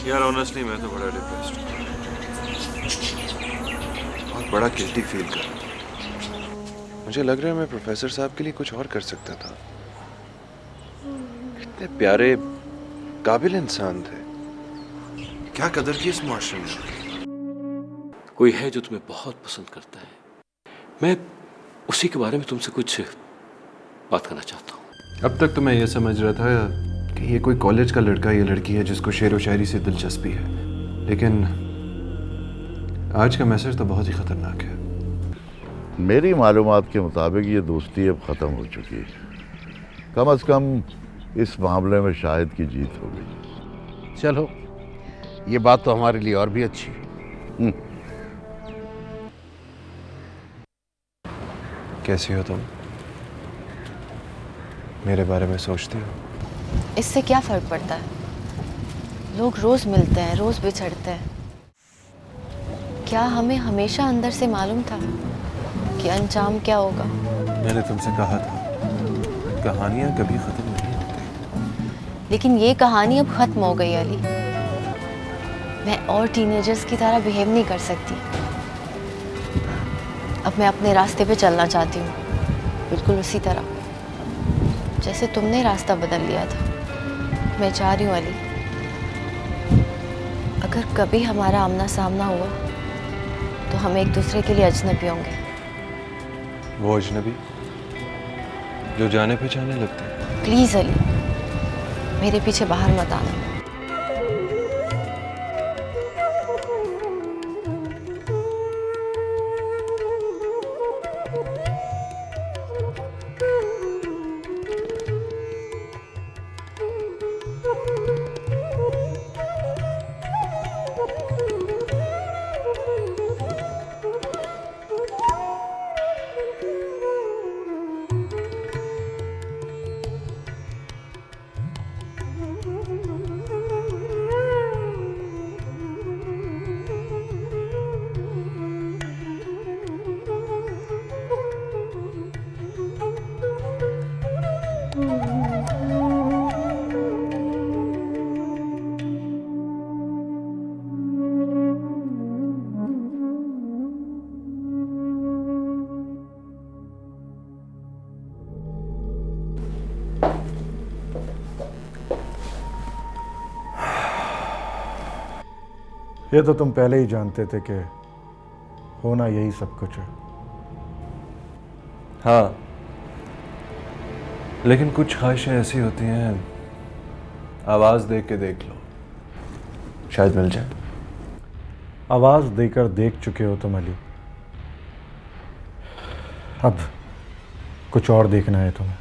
यार ऑनेस्टली मैं तो बड़ा डिप्रेस्ड हूँ, बहुत बड़ा गिल्टी फील कर रहा हूँ। मुझे लग रहा है मैं प्रोफेसर साहब के लिए कुछ और कर सकता था। इतने प्यारे काबिल इंसान थे, क्या कदर की इस मुआशरे में। कोई है जो तुम्हें बहुत पसंद करता है, मैं उसी के बारे में तुमसे कुछ बात करना चाहता हूँ। अब तक तो मैं ये समझ रहा था कि ये कोई कॉलेज का लड़का या लड़की है जिसको शेर व शायरी से दिलचस्पी है, लेकिन आज का मैसेज तो बहुत ही खतरनाक है। मेरी मालूमात के मुताबिक ये दोस्ती अब ख़त्म हो चुकी है। कम से कम इस मामले में शाहिद की जीत हो गई। चलो, ये बात तो हमारे लिए और भी अच्छी है। कैसी हो तुम? मेरे बारे में सोचती हो? इससे क्या फर्क पड़ता है? लोग रोज मिलते हैं, रोज बिछड़ते हैं। क्या हमें हमेशा अंदर से मालूम था कि अंजाम क्या होगा? मैंने तुमसे कहा था, कहानियां कभी खत्म नहीं होती। लेकिन ये कहानी अब खत्म हो गई अली। मैं और टीनेजर्स की तरह बिहेव नहीं कर सकती। अब मैं अपने रास्ते पे चलना चाहती हूँ, बिल्कुल उसी तरह जैसे तुमने रास्ता बदल लिया था। मैं चाह रही हूँ अली, अगर कभी हमारा आमना सामना हुआ तो हम एक दूसरे के लिए अजनबी होंगे। वो अजनबी जो जाने पहचाने लगते हैं। प्लीज अली, मेरे पीछे बाहर मत आना। ये तो तुम पहले ही जानते थे कि होना यही सब कुछ है। हाँ, लेकिन कुछ ख्वाहिशें ऐसी होती हैं, आवाज दे के देख लो, शायद मिल जाए। आवाज देकर देख चुके हो तुम अली, अब कुछ और देखना है तुम्हें।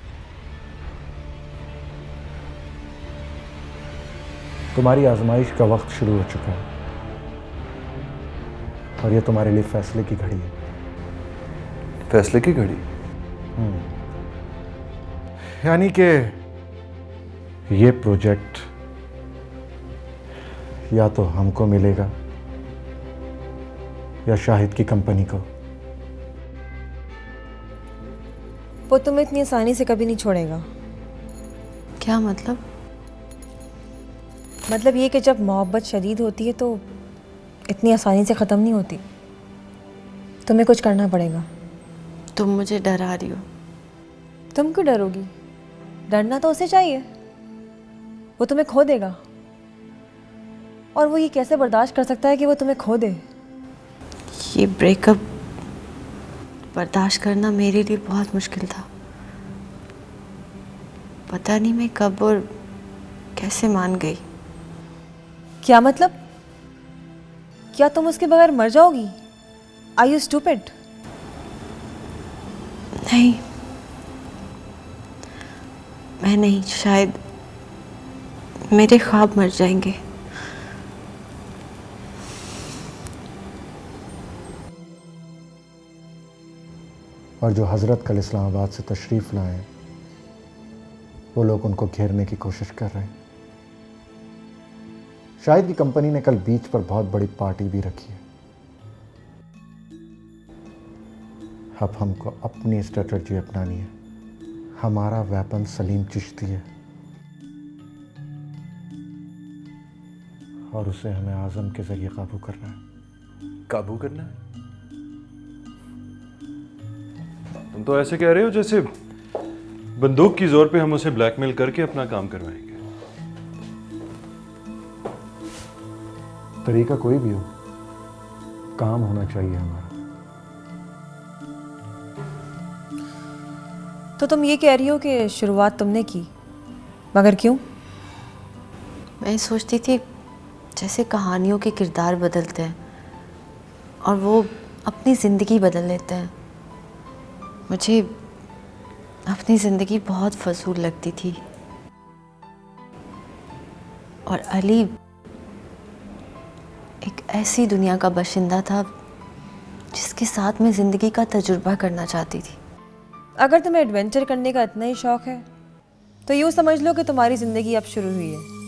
तुम्हारी आजमाइश का वक्त शुरू हो चुका है और ये तुम्हारे लिए फैसले की घड़ी है। फैसले की घड़ी? यानी कि ये प्रोजेक्ट या तो हमको मिलेगा या शाहिद की कंपनी को। वो तुम्हें इतनी आसानी से कभी नहीं छोड़ेगा। क्या मतलब? मतलब ये कि जब मोहब्बत शदीद होती है तो इतनी आसानी से ख़त्म नहीं होती। तुम्हें कुछ करना पड़ेगा। तुम मुझे डरा रही हो। तुम क्यों डरोगी? डरना तो उसे चाहिए, वो तुम्हें खो देगा। और वो ये कैसे बर्दाश्त कर सकता है कि वो तुम्हें खो दे? ये ब्रेकअप बर्दाश्त करना मेरे लिए बहुत मुश्किल था। पता नहीं मैं कब और कैसे मान गई। क्या मतलब? क्या तुम उसके बगैर मर जाओगी? Are you stupid? नहीं, मैं नहीं, शायद मेरे ख्वाब मर जाएंगे। और जो हज़रत कल इस्लामाबाद से तशरीफ़ लाए हैं, वो लोग उनको घेरने की कोशिश कर रहे हैं। शाहिद की कंपनी ने कल बीच पर बहुत बड़ी पार्टी भी रखी है। अब हमको अपनी स्ट्रेटजी अपनानी है। हमारा वेपन सलीम चिश्ती है और उसे हमें आज़म के ज़रिए काबू करना है। काबू करना है? तुम तो ऐसे कह रहे हो जैसे बंदूक की जोर पे हम उसे ब्लैकमेल करके अपना काम करवाएंगे। तरीका कोई भी हो, काम होना चाहिए हमारा। तो तुम ये कह रही हो कि शुरुआत तुमने की, मगर क्यों? मैं सोचती थी जैसे कहानियों के किरदार बदलते हैं और वो अपनी ज़िंदगी बदल लेते हैं। मुझे अपनी ज़िंदगी बहुत फजूल लगती थी और अली एक ऐसी दुनिया का बाशिंदा था जिसके साथ मैं ज़िंदगी का तजुर्बा करना चाहती थी। अगर तुम्हें एडवेंचर करने का इतना ही शौक है तो यूँ समझ लो कि तुम्हारी ज़िंदगी अब शुरू हुई है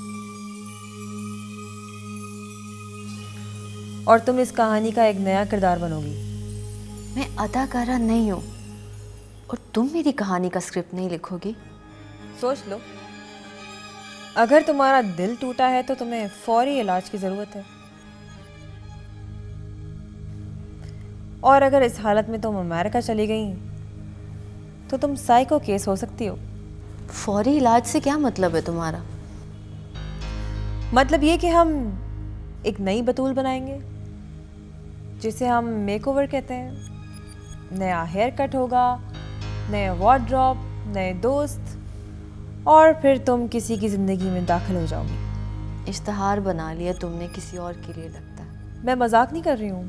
और तुम इस कहानी का एक नया किरदार बनोगी। मैं अदाकारा नहीं हूँ और तुम मेरी कहानी का स्क्रिप्ट नहीं लिखोगी। सोच लो, अगर तुम्हारा दिल टूटा है तो तुम्हें फौरी इलाज की ज़रूरत है, और अगर इस हालत में तुम अमेरिका चली गई तो तुम साइको केस हो सकती हो। फौरी इलाज से क्या मतलब है तुम्हारा? मतलब ये कि हम एक नई बतूल बनाएंगे जिसे हम मेकओवर कहते हैं। नया हेयर कट होगा, नए वार्डरोब, नए दोस्त, और फिर तुम किसी की ज़िंदगी में दाखिल हो जाओगी। इश्तहार बना लिया तुमने किसी और के लिए लगता है। मैं मजाक नहीं कर रही हूँ,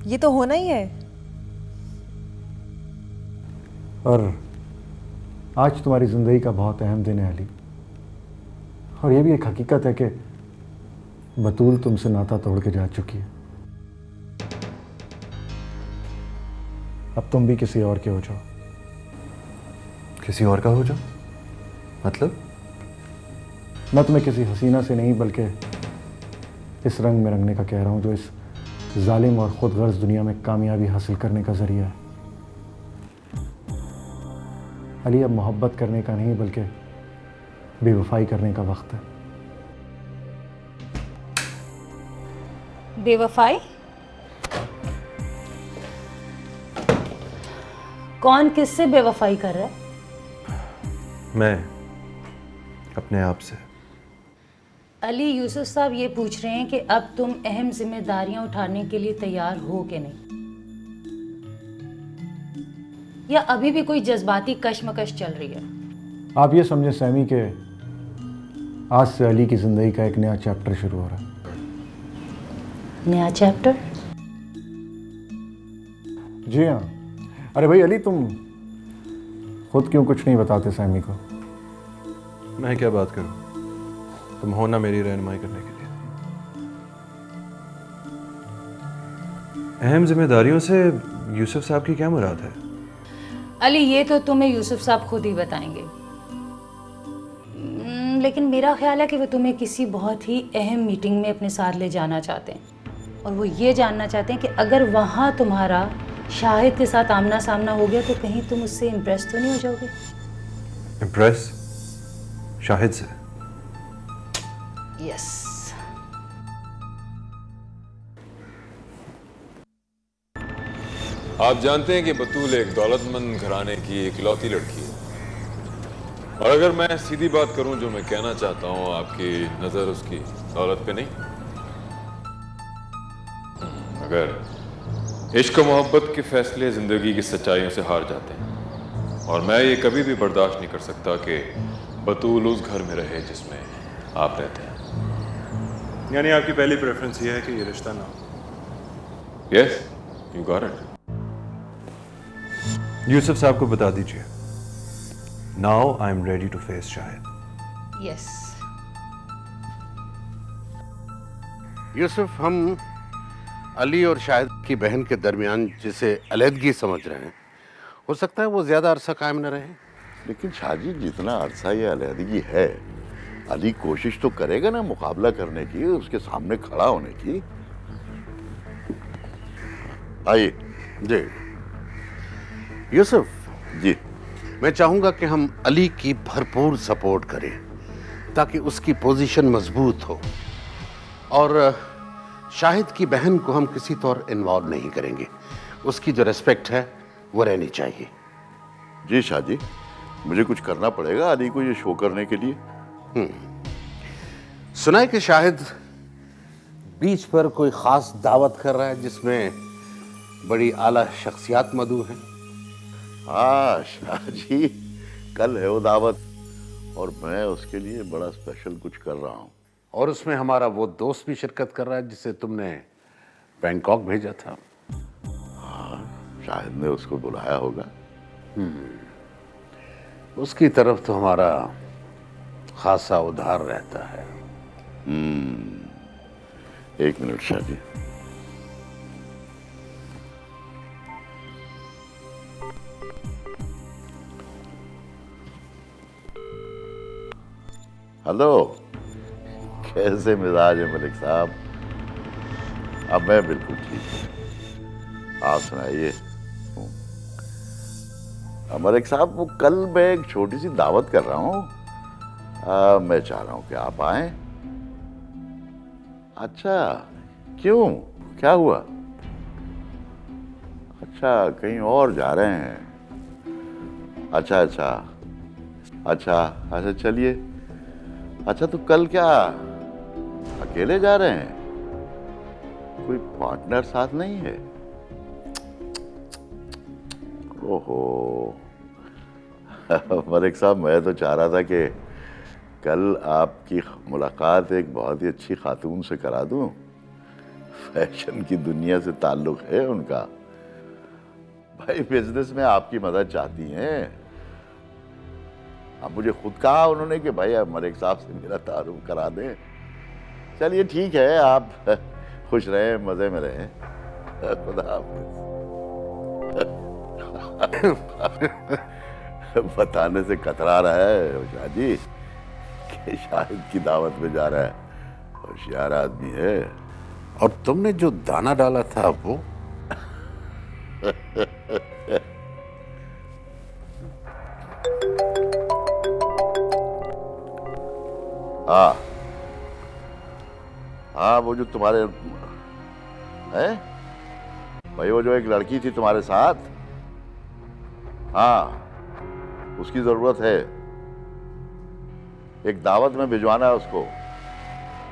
ये तो होना ही है। और आज तुम्हारी ज़िंदगी का बहुत अहम दिन है अली, और ये भी एक हकीकत है कि बतूल तुमसे नाता तोड़ के जा चुकी है। अब तुम भी किसी और के हो जाओ। किसी और का हो जाओ? मतलब? मैं तुम्हें किसी हसीना से नहीं बल्कि इस रंग में रंगने का कह रहा हूँ जो इस जालिम और खुदगर्ज दुनिया में कामयाबी हासिल करने का जरिया है। अली, अब मोहब्बत करने का नहीं बल्कि बेवफाई करने का वक्त है। बेवफाई? कौन किससे बेवफाई कर रहा है? मैं अपने आप से। अली, यूसुफ साहब ये पूछ रहे हैं कि अब तुम अहम जिम्मेदारियां उठाने के लिए तैयार हो कि नहीं, या अभी भी कोई जज्बाती कश्मकश चल रही है? आप ये समझे सैमी कि आज से अली की ज़िंदगी का एक नया चैप्टर शुरू हो रहा है। नया चैप्टर? जी हाँ। अरे भाई अली, तुम खुद क्यों कुछ नहीं बताते सैमी को? मैं क्या बात करूं? तुम हो ना मेरी रहनुमाई करने के लिए। अहम जिम्मेदारियों से यूसुफ साहब की क्या मुराद है? अली, ये तो तुम्हें यूसुफ साहब खुद ही बताएंगे, लेकिन मेरा ख्याल है कि वो तुम्हें किसी बहुत ही अहम मीटिंग में अपने साथ ले जाना चाहते हैं, और वो ये जानना चाहते हैं कि अगर वहाँ तुम्हारा शाहिद के साथ आमना सामना हो गया तो कहीं तुम उससे इम्प्रेस तो नहीं हो जाओगे? इम्प्रेस? शाहिद से? यस। आप जानते हैं कि बतूल एक दौलतमंद घराने की इकलौती लड़की है, और अगर मैं सीधी बात करूं, जो मैं कहना चाहता हूं, आपकी नजर उसकी दौलत पे नहीं, अगर इश्क और मोहब्बत के फैसले जिंदगी की सच्चाइयों से हार जाते हैं, और मैं ये कभी भी बर्दाश्त नहीं कर सकता कि बतूल उस घर में रहे जिसमें आप रहते हैं। यानी आपकी पहली प्रेफरेंस ये है कि ये रिश्ता ना हो? Yes, you got it. Yusuf साहब को बता दीजिए, now I am ready to face Shahid. Yes. Yusuf, हम अली और शाहिद की बहन के दरमियान जिसे अलहदगी समझ रहे हैं, हो सकता है वो ज्यादा अरसा कायम न रहे। लेकिन शाहजी, जितना अरसा ये अलहदगी है, अली कोशिश तो करेगा ना मुकाबला करने की, उसके सामने खड़ा होने की। आइए। जी यूसुफ जी। मैं चाहूंगा कि हम अली की भरपूर सपोर्ट करें ताकि उसकी पोजीशन मजबूत हो। और शाहिद की बहन को हम किसी तौर इन्वॉल्व नहीं करेंगे। उसकी जो रिस्पेक्ट है वो रहनी चाहिए। जी शाह जी, मुझे कुछ करना पड़ेगा अली को ये शो करने के लिए? सुना है कि शाहिद बीच पर कोई खास दावत कर रहा है जिसमें बड़ी आला शख्सियात मौजूद हैं। हाँ शाह जी, कल है वो दावत और मैं उसके लिए बड़ा स्पेशल कुछ कर रहा हूँ। और उसमें हमारा वो दोस्त भी शिरकत कर रहा है जिसे तुमने बैंकॉक भेजा था। हाँ, शाहिद ने उसको बुलाया होगा। उसकी तरफ तो हमारा खासा उधार रहता है। एक मिनट शाह जी। हेलो, कैसे मिजाज है मलिक साहब? अब मैं बिल्कुल ठीक हूँ, आप सुनाइए। मलिक साहब, वो कल मैं एक छोटी सी दावत कर रहा हूँ, मैं चाह रहा हूँ कि आप आए। अच्छा, क्यों, क्या हुआ? अच्छा, कहीं और जा रहे हैं? अच्छा अच्छा अच्छा अच्छा, चलिए। अच्छा, तो कल क्या अकेले जा रहे हैं? कोई पार्टनर साथ नहीं है? ओहो मलिक साहब, मैं तो चाह रहा था कि कल आपकी मुलाकात एक बहुत ही अच्छी खातून से करा दूं। फैशन की दुनिया से ताल्लुक है उनका। भाई, बिजनेस में आपकी मदद चाहती हैं। अब मुझे खुद कहा उन्होंने कि भाई अब मलिक साहब से मेरा तारुफ करा दें। चलिए ठीक है, आप खुश रहें, मजे में रहें। खुदा हाफिज। बताने से कतरा रहा है शाह जी कि शाहिद की दावत में जा रहा है। होशियार आदमी है। और तुमने जो दाना डाला था वो हाँ हाँ, वो जो तुम्हारे है भाई, वो जो एक लड़की थी तुम्हारे साथ, हाँ, उसकी जरूरत है। एक दावत में भिजवाना है उसको,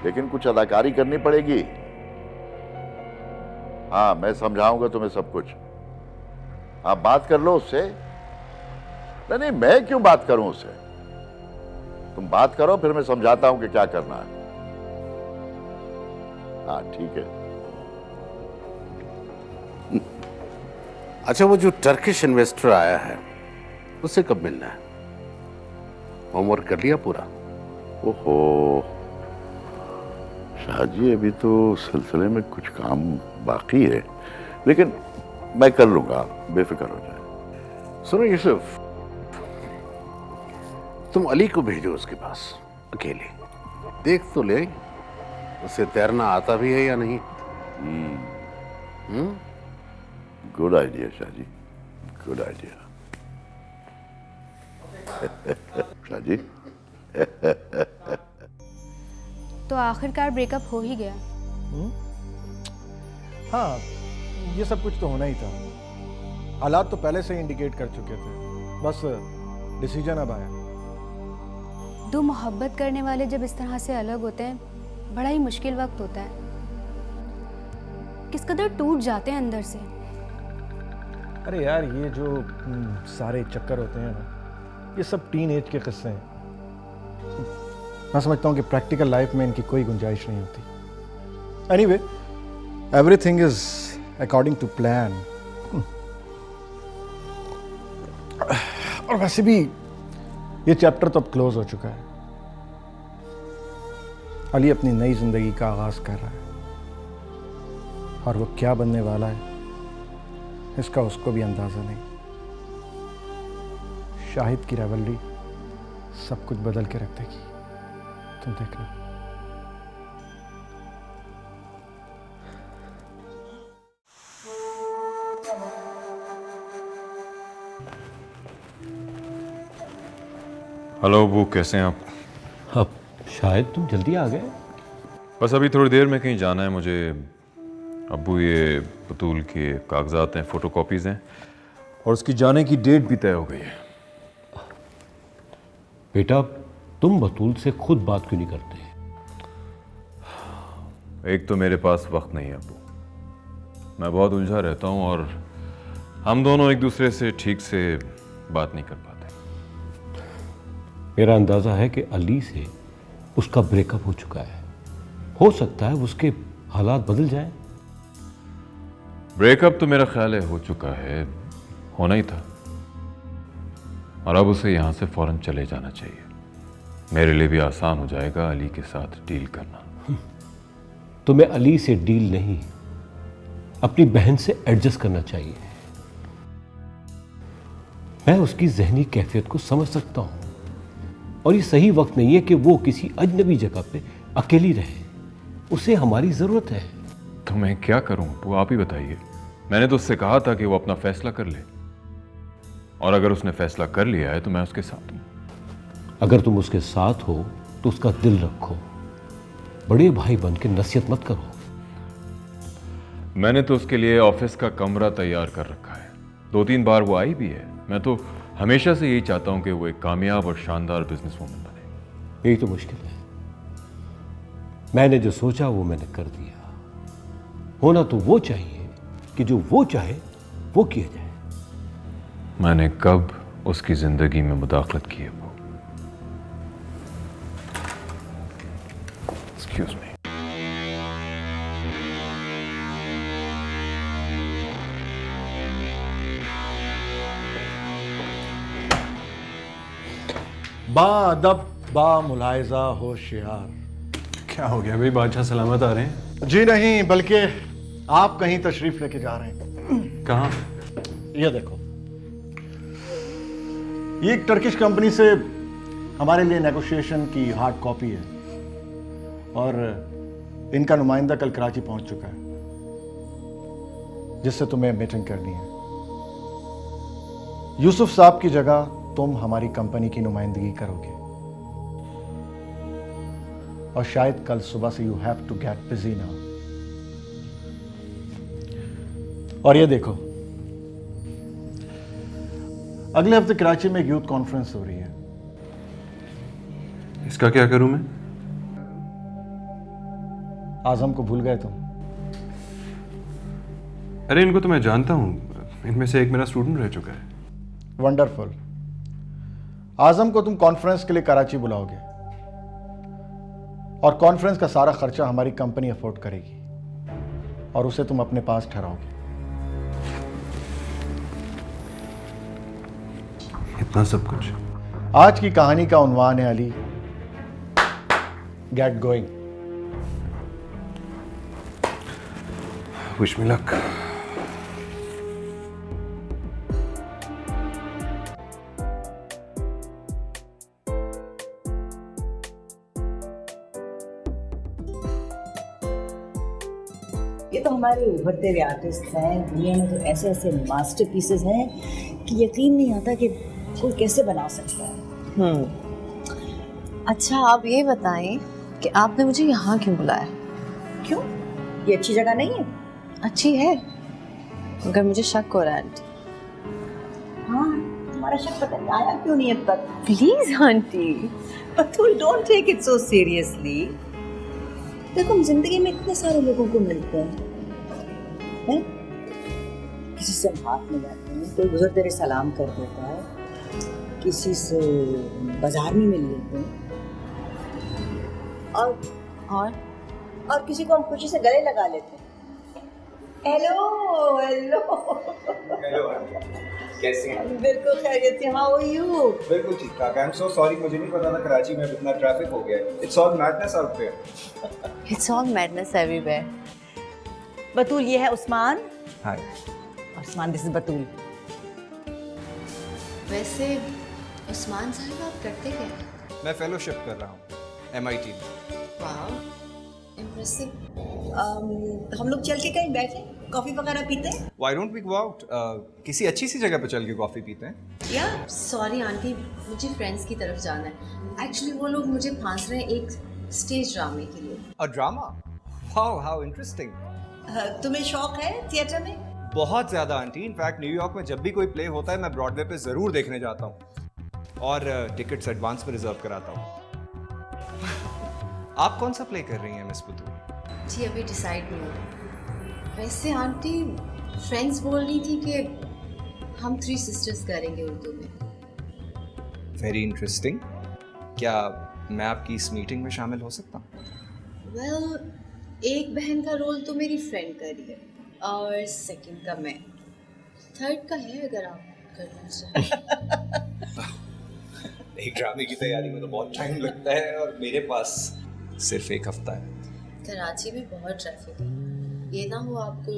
लेकिन कुछ अदाकारी करनी पड़ेगी। हाँ, मैं समझाऊंगा तुम्हें सब कुछ। आप बात कर लो उससे। नहीं नहीं, मैं क्यों बात करूं उससे? तुम बात करो, फिर मैं समझाता हूं कि क्या करना है। हाँ ठीक है। अच्छा, वो जो टर्किश इन्वेस्टर आया है उससे कब मिलना है? होमवर्क कर लिया पूरा? ओहो शाह जी, अभी तो सिलसिले में कुछ काम बाकी है, लेकिन मैं कर लूंगा, बेफिक्र हो जाए। सुनो यूसुफ, तुम अली को भेजो उसके पास अकेले। देख तो ले उसे तैरना आता भी है या नहीं। Good idea Shah ji, good idea. Shah ji तो आखिरकार ब्रेकअप हो ही गया। हाँ, ये सब कुछ तो होना ही था। हालात तो पहले से ही इंडिकेट कर चुके थे, बस डिसीजन अब आया। दो मोहब्बत करने वाले जब इस तरह से अलग होते हैं, बड़ा ही मुश्किल वक्त होता है। किस कदर टूट जाते हैं अंदर से। अरे यार, ये जो सारे चक्कर होते हैं ना, ये सब टीन एज के किस्से हैं। मैं समझता हूँ कि प्रैक्टिकल लाइफ में इनकी कोई गुंजाइश नहीं होती। Anyway, everything is according to plan. और वैसे भी ये चैप्टर तो अब क्लोज हो चुका है। अली अपनी नई जिंदगी का आगाज कर रहा है, और वो क्या बनने वाला है इसका उसको भी अंदाजा नहीं। शाहिद की राइवलरी सब कुछ बदल के रख देगी, तुम देखना। हेलो अबू, कैसे हैं आप? अब शायद तुम जल्दी आ गए। बस अभी थोड़ी देर में कहीं जाना है मुझे। अब्बू ये बतूल के कागजात हैं, फ़ोटोकॉपीज़ हैं और उसकी जाने की डेट भी तय हो गई है। बेटा तुम बतूल से खुद बात क्यों नहीं करते? एक तो मेरे पास वक्त नहीं है अब्बू, मैं बहुत उलझा रहता हूँ और हम दोनों एक दूसरे से ठीक से बात नहीं कर पाते। मेरा अंदाज़ा है कि अली से उसका ब्रेकअप हो चुका है। हो सकता है उसके हालात बदल जाएं। ब्रेकअप तो मेरा ख्याल है हो चुका है, होना ही था, और अब उसे यहाँ से फौरन चले जाना चाहिए। मेरे लिए भी आसान हो जाएगा अली के साथ डील करना। तुम्हें अली से डील नहीं, अपनी बहन से एडजस्ट करना चाहिए। मैं उसकी जहनी कैफियत को समझ सकता हूं और ये सही वक्त नहीं है कि वो किसी अजनबी जगह पे अकेली रहे। उसे हमारी जरूरत है। तो मैं क्या करूं वो आप ही बताइए। मैंने तो उससे कहा था कि वो अपना फैसला कर ले, और अगर उसने फैसला कर लिया है तो मैं उसके साथ हूं। अगर तुम उसके साथ हो तो उसका दिल रखो, बड़े भाई बन के नसीहत मत करो। मैंने तो उसके लिए ऑफिस का कमरा तैयार कर रखा है, 2-3 बार वो आई भी है। मैं तो हमेशा से यही चाहता हूं कि वो एक कामयाब और शानदार बिजनेस वूमन बने। यही तो मुश्किल है। मैंने जो सोचा वो मैंने कर दिया। होना तो वो चाहिए कि जो वो चाहे वो किया जाए। मैंने कब उसकी जिंदगी में मुदाखलत की है? वो एक्सक्यूज मी। बाअदब बा मुलाहिजा होशियार। क्या हो गया भाई, बादशाह सलामत आ रहे हैं? जी नहीं, बल्कि आप कहीं तशरीफ लेके जा रहे हैं। कहाँ? ये देखो, ये एक टर्किश कंपनी से हमारे लिए नेगोशिएशन की हार्ड कॉपी है और इनका नुमाइंदा कल कराची पहुंच चुका है, जिससे तुम्हें मीटिंग करनी है। यूसुफ साहब की जगह तुम हमारी कंपनी की नुमाइंदगी करोगे और शायद कल सुबह से you have to get busy now. और ये देखो, अगले हफ्ते कराची में एक यूथ कॉन्फ्रेंस हो रही है। इसका क्या करूं मैं? आजम को भूल गए तुम? अरे इनको तो मैं जानता हूं, इनमें से एक मेरा स्टूडेंट रह चुका है। वंडरफुल। आजम को तुम कॉन्फ्रेंस के लिए कराची बुलाओगे और कॉन्फ्रेंस का सारा खर्चा हमारी कंपनी अफोर्ड करेगी और उसे तुम अपने पास ठहराओगे। इतना सब कुछ? आज की कहानी का उन्वान है Ali, get going. Wish me luck. ये तो हमारे उभरते हुए आर्टिस्ट हैं। दुनिया में तो ऐसे ऐसे मास्टरपीसेस हैं कि यकीन नहीं आता कि कोई कैसे बना सकता है। अच्छा आप ये बताएं कि आपने मुझे यहाँ क्यों बुलाया? क्यों? ये अच्छी जगह नहीं है? अच्छी है, मगर मुझे शक हो रहा है आंटी। हाँ, तुम्हारा शक पता नहीं आया क्यों नहीं अब तक? Please aunty. Batool, don't take it so seriously. देखो, हम जिंदगी में इतने सारे लोगों को मिलते हैं, किसी से हम हाथ मिलाते हैं, कोई गुजर तेरे सलाम कर देता है, किसी से बाजार में मिल लेते हैं और किसी को हम खुशी से गले लगा लेते हैं। हेलो हेलो हेलो, कैसे हैं? बिल्कुल खैरियत से। How are you? बिल्कुल ठीक ठाक। आई एम सो सॉरी, मुझे नहीं पता था कराची में इतना ट्रैफिक हो गया है। It's all madness out there. It's all madness everywhere. Batool, ये है Usman. Hi. Usman, this is Batool. वैसे उस्मान साहब आप करते क्या हैं? मैं फेलोशिप कर रहा हूँ MIT में। वाह, इम्प्रेसिव। हम लोग चल के कहीं बैठे कॉफी वगैरह पीते हैं? Why don't we go out? किसी अच्छी सी जगह पे चल के कॉफी पीते हैं। या सॉरी आंटी, मुझे फ्रेंड्स की तरफ जाना है। एक्चुअली वो लोग मुझे फांस रहे हैं एक स्टेज ड्रामे के लिए। A drama? Wow, how interesting. तुम्हें शौक है थिएटर में? बहुत ज़्यादा आंटी। इनफैक्ट न्यूयॉर्क में जब भी कोई प्ले होता है मैं ब्रॉडवे पे ज़रूर देखने जाता हूँ और टिकट्स एडवांस में रिजर्व कराता हूँ। आप कौन सा प्ले कर रही हैं मिस बतूल? जी अभी डिसाइड नहीं हुआ। वैसे आंटी फ्रेंड्स बोल रही थी कि हम 3 सिस्टर्स करेंगे उर्दू में। Very interesting. क्या मैं आपकी इस मीटिंग में शामिल हो सकता हूँ? वेल, एक बहन का रोल तो मेरी फ्रेंड कर रही है और सेकंड का मैं, थर्ड का है अगर आप करना चाहें। एक ड्रामे की तैयारी में तो बहुत टाइम लगता है और मेरे पास सिर्फ 1 हफ्ता है। कराची में बहुत ट्रैफिक है, ये ना हो आपको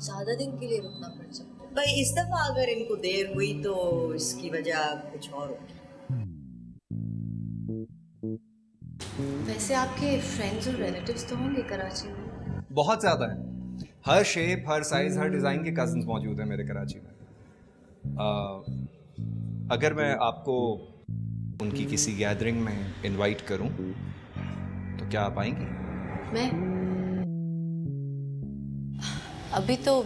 ज़्यादा दिन के लिए रुकना पड़ जाए। भाई इस दफा अगर इनको देर हुई तो इसकी वजह कुछ और होगी। वैसे आपके फ्रेंड्स और रिलेटिव्स तो होंगे कराची में? बहुत ज़्यादा है। हर शेप, हर साइज, हर डिज़ाइन के कज़न्स मौजूद हैं मेरे कराची में। अगर मैं आपको उनकी किसी गैदरिंग में इनवाइट करूं तो क्या आप आएंगी? मैं अभी तो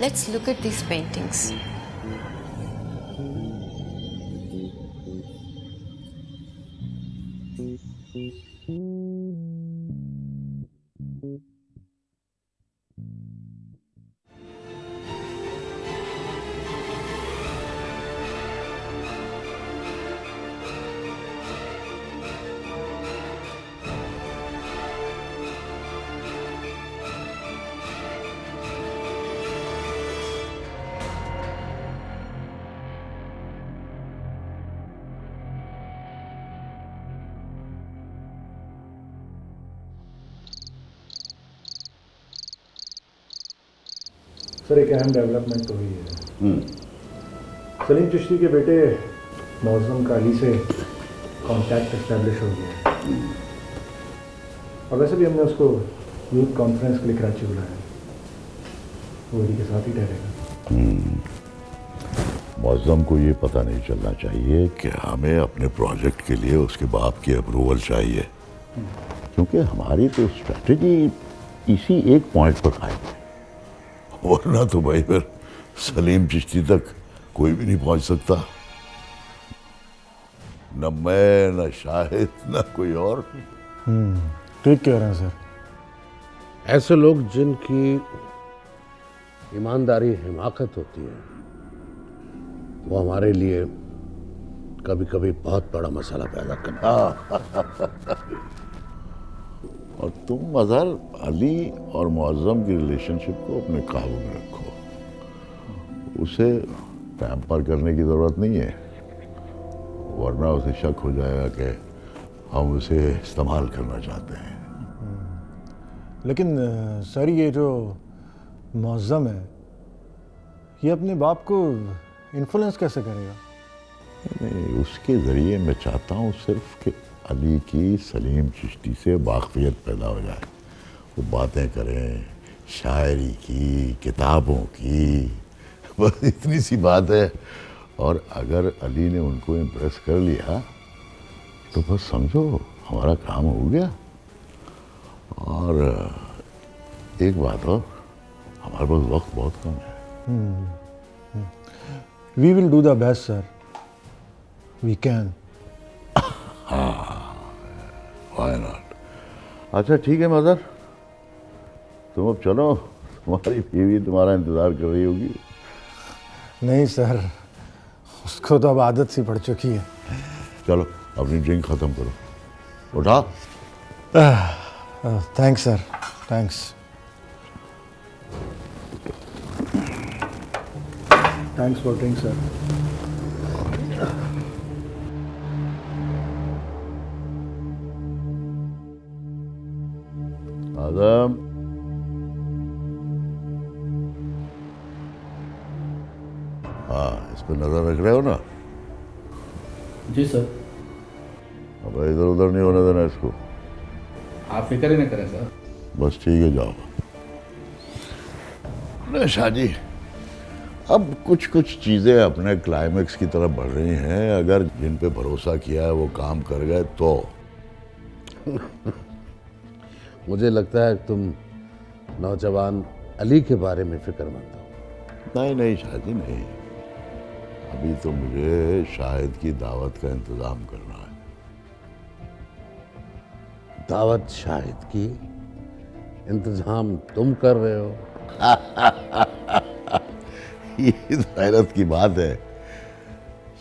let's look at this paintings. Sir एक अहम डेवलपमेंट तो हुई है। सलीम चिश्ती के बेटे मौज़म काली से कांटेक्ट एस्टेब्लिश हो गया है और वैसे भी हमने उसको यूथ कॉन्फ्रेंस के लिए कराची बुलाया है, वो इन्हीं के साथ ही ठहरेगा। मौज़म को ये पता नहीं चलना चाहिए कि हमें अपने प्रोजेक्ट के लिए उसके बाप की अप्रूवल चाहिए, क्योंकि हमारी तो स्ट्रेटजी इसी एक पॉइंट पर कायम है। वरना तो भाई फिर सलीम चिश्ती तक कोई भी नहीं पहुंच सकता, न मैं, न शाहिद, न कोई और। ठीक कह रहे हैं सर। ऐसे लोग जिनकी ईमानदारी हिमाकत होती है वो हमारे लिए कभी कभी बहुत बड़ा मसाला पैदा करता है। और तुम अज़हर अली और मुअज़्ज़म की रिलेशनशिप को अपने काबू में रखो, उसे पैम्पर करने की ज़रूरत नहीं है, वरना उसे शक हो जाएगा कि हम उसे इस्तेमाल करना चाहते हैं। लेकिन सर ये जो मुअज़्ज़म है ये अपने बाप को इन्फ्लुएंस कैसे करेगा? नहीं, उसके ज़रिए मैं चाहता हूँ सिर्फ कि अली की सलीम चिश्ती से वाक़फ़ियत पैदा हो जाए, वो बातें करें शायरी की, किताबों की, बस इतनी सी बात है। और अगर अली ने उनको इम्प्रेस कर लिया तो बस समझो हमारा काम हो गया। और एक बात और, हमारे पास वक्त बहुत कम है। We will do the best sir, we can. Why not. अच्छा ठीक है मदर, तुम अब चलो, तुम्हारी बीवी तुम्हारा इंतज़ार कर रही होगी। नहीं सर, उसको तो अब आदत सी पड़ चुकी है। चलो अपनी ड्रिंक ख़त्म करो, उठा। Thanks sir, thanks. Thanks for drink sir. Adam, हाँ इस पर नज़र रख रहे हो ना? जी सर। अब इधर उधर नहीं होने देना इसको। आप फिक्र ही नहीं करें सर। बस ठीक है, जाओ। नहीं शाहजी, अब कुछ कुछ चीज़ें अपने क्लाइमेक्स की तरफ बढ़ रही हैं, अगर जिन पे भरोसा किया है वो काम कर गए तो मुझे लगता है तुम नौजवान अली के बारे में फिक्रमंद हो। नहीं नहीं शादी नहीं, अभी तो मुझे शाहिद की दावत का इंतजाम करना है। दावत शाहिद की इंतजाम तुम कर रहे हो? ये तो हैरत की बात है,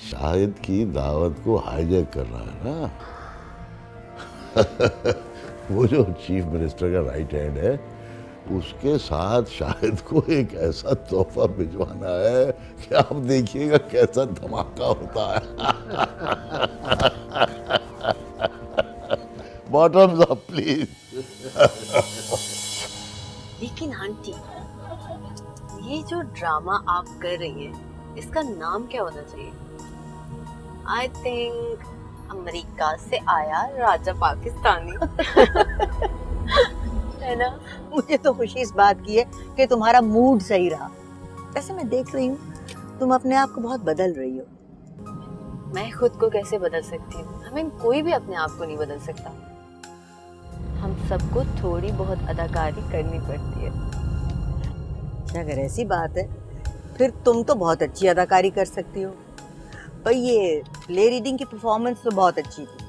शाहिद की दावत को हाईजैक करना है ना। वो जो चीफ मिनिस्टर का राइट हैंड है, उसके साथ शाहिद को एक ऐसा तोहफा भिजवाना है कि आप देखिएगा कैसा धमाका होता है। Bottoms up please. लेकिन आंटी, ये जो ड्रामा आप कर रही हैं, इसका नाम क्या होना चाहिए? आई थिंक अमेरिका से आया राजा पाकिस्तानी। है ना? मुझे तो खुशी इस बात की है कि तुम्हारा मूड सही रहा। वैसे मैं देख रही हूँ तुम अपने आप को बहुत बदल रही हो। मैं खुद को कैसे बदल सकती हूँ? हमें कोई भी अपने आप को नहीं बदल सकता। हम सबको थोड़ी बहुत अदाकारी करनी पड़ती है। अगर ऐसी बात है फिर तुम तो बहुत अच्छी अदाकारी कर सकती हो। पर ये प्ले रीडिंग की परफॉर्मेंस तो बहुत अच्छी थी,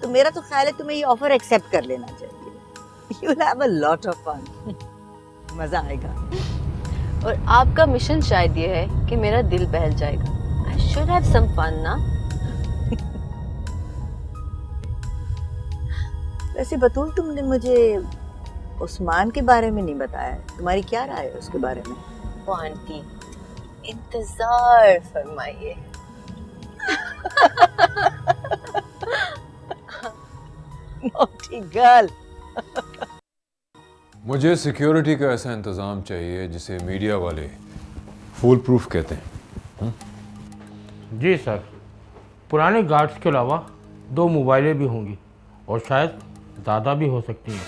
तो मेरा तो ख्याल है तुम्हें ये ऑफर एक्सेप्ट कर लेना चाहिए। You will have a lot of fun. मजा आएगा। और आपका मिशन शायद ये है कि मेरा दिल बहल जाएगा। I should have some fun ना? वैसे बतूल, तुमने मुझे उस्मान के बारे में नहीं बताया, तुम्हारी क्या राय है उसके बारे में? वो आंटी, इंतजार फरमाइए। Naughty girl. मुझे सिक्योरिटी का ऐसा इंतज़ाम चाहिए जिसे मीडिया वाले फूल प्रूफ कहते हैं। जी सर, पुराने गार्ड्स के अलावा 2 मोबाइलें भी होंगी और शायद ज़्यादा भी हो सकती हैं,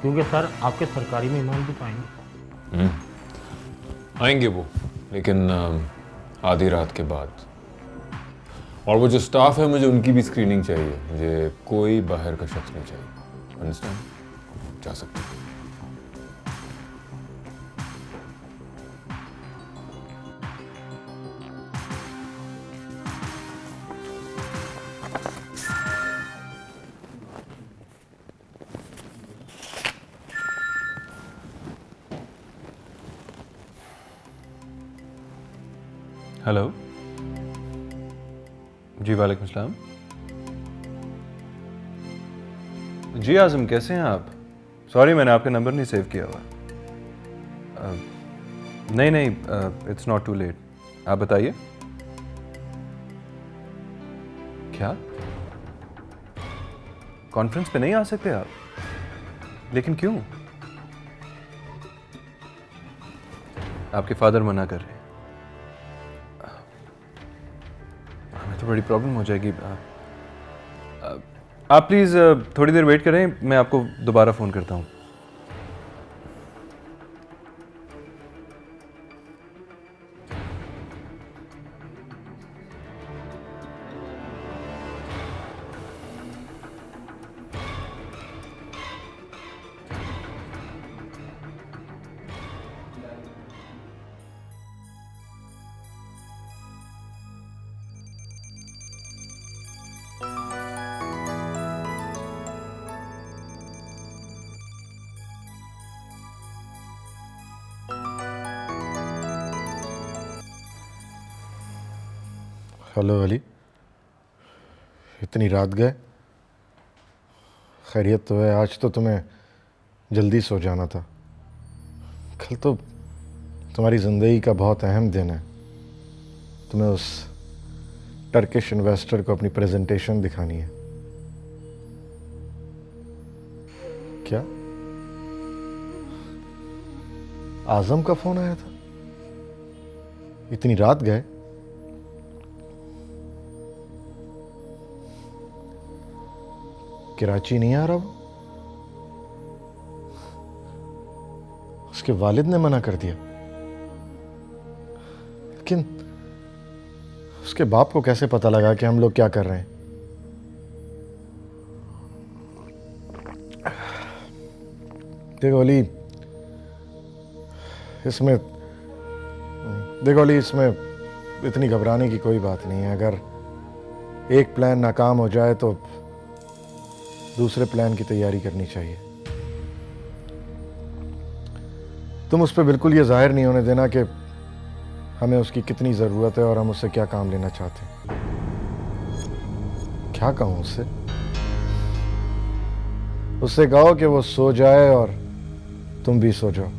क्योंकि सर आपके सरकारी मेहमान भी तो आएंगे। आएंगे वो, लेकिन आधी रात के बाद। और वो जो स्टाफ है, मुझे उनकी भी स्क्रीनिंग चाहिए। मुझे कोई बाहर का शख्स नहीं चाहिए। अंडरस्टैंड? जा सकते हैं। हेलो जी, वालेकुम सलाम। जी आज़म, कैसे हैं आप? सॉरी, मैंने आपका नंबर नहीं सेव किया हुआ। नहीं, इट्स नॉट टू लेट। आप बताइए। क्या कॉन्फ्रेंस पे नहीं आ सकते आप? लेकिन क्यों? आपके फादर मना कर रहे हैं। हमें तो बड़ी प्रॉब्लम हो जाएगी। आप प्लीज़ थोड़ी देर वेट करें, मैं आपको दोबारा फ़ोन करता हूँ। हेलो अली, इतनी रात गए? खैरियत तो है? आज तो तुम्हें जल्दी सो जाना था। कल तो तुम्हारी ज़िंदगी का बहुत अहम दिन है। तुम्हें उस टर्किश इन्वेस्टर को अपनी प्रेजेंटेशन दिखानी है। क्या आज़म का फ़ोन आया था? इतनी रात गए? कराची नहीं आ रहा वो? उसके वालिद ने मना कर दिया। लेकिन उसके बाप को कैसे पता लगा कि हम लोग क्या कर रहे हैं? देखो अली, इसमें इतनी घबराने की कोई बात नहीं है। अगर एक प्लान नाकाम हो जाए तो दूसरे प्लान की तैयारी करनी चाहिए। तुम उस पर बिल्कुल ये जाहिर नहीं होने देना कि हमें उसकी कितनी ज़रूरत है और हम उससे क्या काम लेना चाहते हैं। क्या कहूँ उससे? उससे कहो कि वो सो जाए और तुम भी सो जाओ।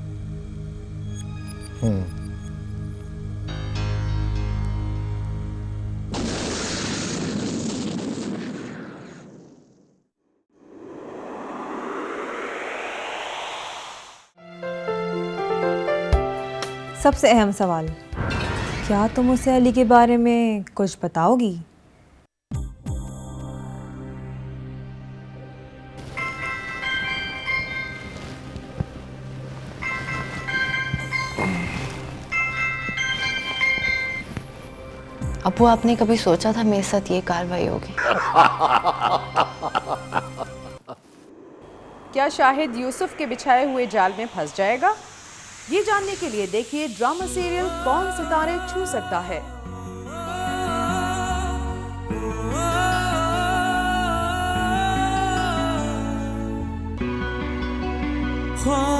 सबसे अहम सवाल, क्या तुम उसे अली के बारे में कुछ बताओगी? अबू, आपने कभी सोचा था मेरे साथ ये कार्रवाई होगी? क्या शाहिद यूसुफ के बिछाए हुए जाल में फंस जाएगा? ये जानने के लिए देखिए ड्रामा सीरियल कौन सितारे छू सकता है। ख्वाब